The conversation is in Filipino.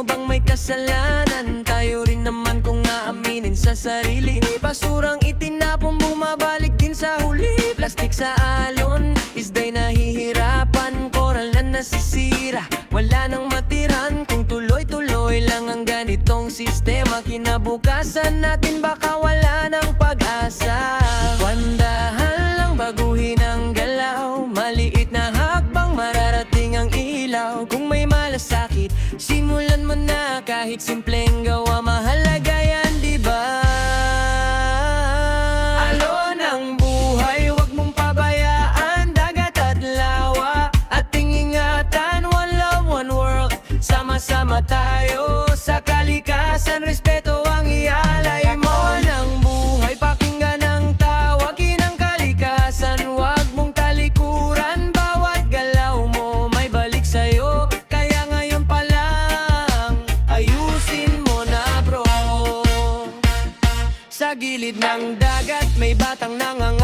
Sino bang may kasalanan? Tayo rin naman kung aaminin sa sarili. Basurang itinapon, bumabalik din sa huli. Plastic sa alon, isda'y nahihirapan. Koral na nasisira, wala nang matiran. Kung tuloy-tuloy lang ang ganitong sistema, kinabukasan natin baka wala nang pag-asa. Wandahan lang, baguhin ang galaw. Maliit na hakbang, mararating ang ilaw. Kung may malasakit, simulan mo na. Kahit simpleng gawa, mahalaga yan, diba? Alon ang buhay, wag mong pabayaan. Dagat at lawa, ating ingatan. One love, one world, sama-sama tayo. Sa kalikasan, respeto ang ialay mo. Alon ang buhay, pakinggan ang tawagin ng kalikasan. Wag mong talikuran, bawat galaw mo may balik sa'yo. Kaya ngayon pa lang, ayusin mo na bro. Sa gilid ng dagat, may batang nanganganak.